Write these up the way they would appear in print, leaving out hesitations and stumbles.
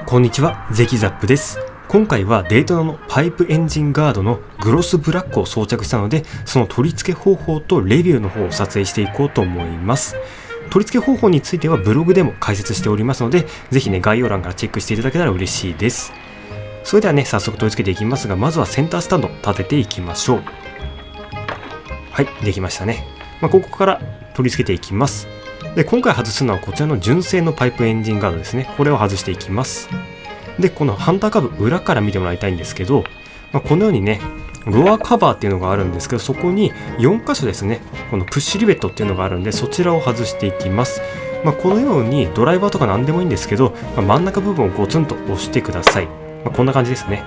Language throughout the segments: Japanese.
こんにちは、ゼキザップです。今回はデイトナのパイプエンジンガードのグロスブラックを装着したので、その取り付け方法とレビューの方を撮影していこうと思います。取り付け方法についてはブログでも解説しておりますので、ぜひね、概要欄からチェックしていただけたら嬉しいです。それではね、早速取り付けていきますが、まずはセンタースタンド立てていきましょう。はい、できましたね。ここから取り付けていきます。で、今回外すのはこちらの純正のパイプエンジンガードですね。これを外していきます。で、このハンターカブ裏から見てもらいたいんですけど、このようにね、ロアカバーっていうのがあるんですけど、そこに4箇所ですね、このプッシュリベットっていうのがあるんで、そちらを外していきます。このようにドライバーとか何でもいいんですけど、真ん中部分をゴツンと押してください。こんな感じですね。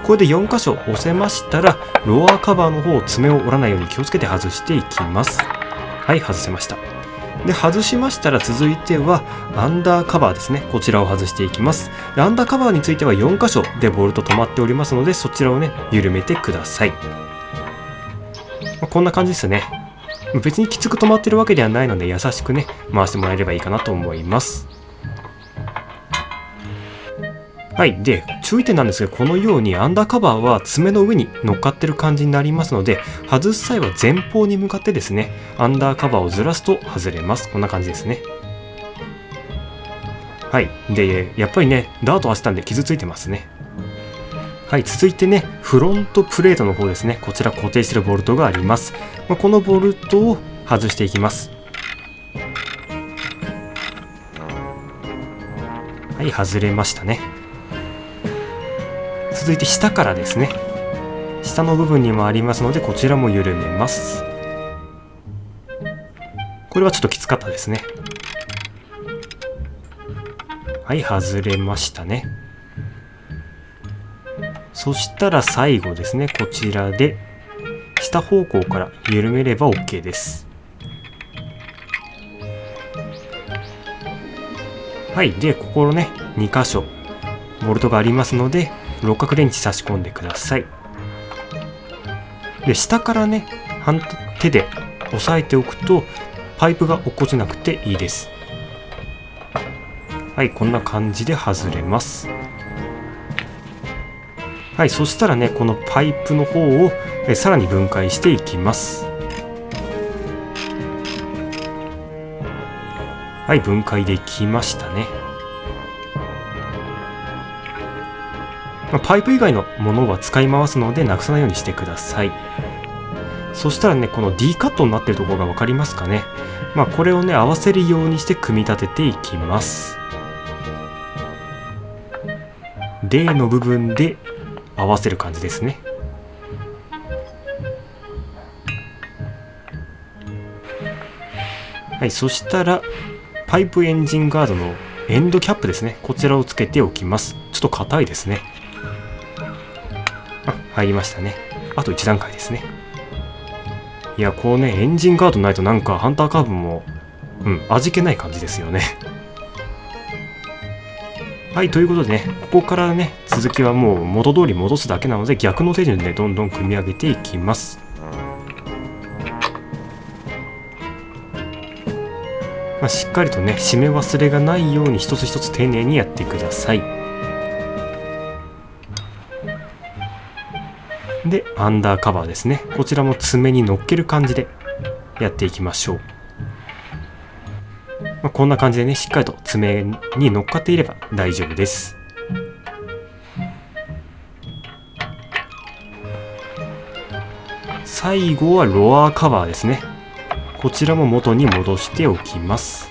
これで4箇所押せましたら、ロアカバーの方を爪を折らないように気をつけて外していきます。はい、外せました。で、外しましたら続いてはアンダーカバーですね。こちらを外していきます。で、アンダーカバーについては4箇所でボルト止まっておりますので、そちらをね、緩めてください。こんな感じですね。別にきつく止まってるわけではないので、優しくね、回してもらえればいいかなと思います。はい。で、注意点なんですが、このようにアンダーカバーは爪の上に乗っかってる感じになりますので、外す際は前方に向かってですね、アンダーカバーをずらすと外れます。こんな感じですね。はい。で、やっぱりね、ダート走ったんで傷ついてますね。はい。続いてね、フロントプレートの方ですね。こちら固定してるボルトがあります。このボルトを外していきます。はい。外れましたね。続いて下からですね。下の部分にもありますので、こちらも緩めます。これはちょっときつかったですね。はい、外れましたね。そしたら最後ですね、こちらで下方向から緩めれば OK です。はい、で、ここのね、2箇所ボルトがありますので、六角レンチ差し込んでください。で、下からね、手で押さえておくとパイプが落っこちなくていいです。はい、こんな感じで外れます。はい、そしたらね、このパイプの方をさらに分解していきます。はい、分解できましたね。パイプ以外のものは使い回すのでなくさないようにしてください。そしたらね、この D カットになっているところが分かりますかね。これをね、合わせるようにして組み立てていきます。D の部分で合わせる感じですね。はい、そしたらパイプエンジンガードのエンドキャップですね。こちらをつけておきます。ちょっと硬いですね。入りましたね。あと1段階ですね。いや、こうね、エンジンガードないとなんかハンターカーブも味気ない感じですよね。はい、ということでね、ここからね、続きはもう元通り戻すだけなので、逆の手順でどんどん組み上げていきます。しっかりとね、締め忘れがないように一つ一つ丁寧にやってください。で、アンダーカバーですね。こちらも爪に乗っける感じでやっていきましょう。こんな感じでね、しっかりと爪に乗っかっていれば大丈夫です。最後はロアカバーですね。こちらも元に戻しておきます。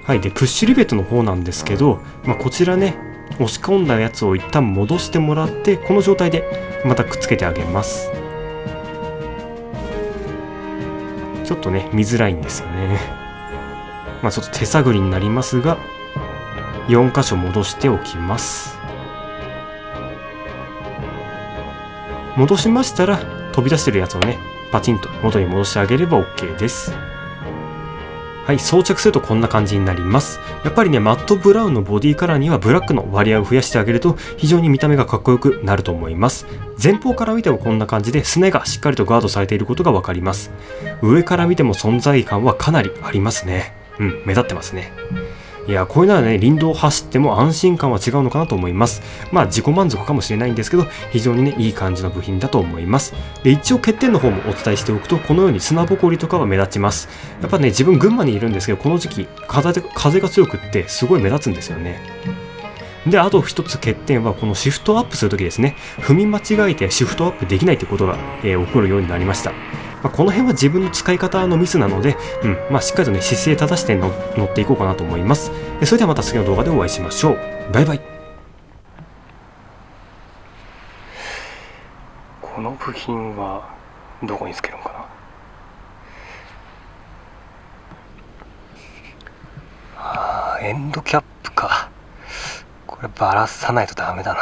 はい。で、プッシュリベットの方なんですけど、こちらね、押し込んだやつを一旦戻してもらって、この状態でまたくっつけてあげます。ちょっとね、見づらいんですよね。ちょっと手探りになりますが、4箇所戻しておきます。戻しましたら、飛び出してるやつをね、パチンと元に戻してあげれば OK です。はい、装着するとこんな感じになります。やっぱりね、マットブラウンのボディカラーにはブラックの割合を増やしてあげると非常に見た目がかっこよくなると思います。前方から見てもこんな感じで、すねがしっかりとガードされていることがわかります。上から見ても存在感はかなりありますね。目立ってますね。いや、こういうのはね、林道を走っても安心感は違うのかなと思います。自己満足かもしれないんですけど、非常にね、いい感じの部品だと思います。で、一応欠点の方もお伝えしておくと、このように砂ぼこりとかは目立ちます。やっぱね、自分群馬にいるんですけど、この時期、風が強くってすごい目立つんですよね。で、あと一つ欠点は、このシフトアップするときですね、踏み間違えてシフトアップできないということが、起こるようになりました。この辺は自分の使い方のミスなので、しっかりとね、姿勢正して乗っていこうかなと思います。それではまた次の動画でお会いしましょう。バイバイ。この部品はどこにつけるのかな。エンドキャップか。こればらさないとダメだな。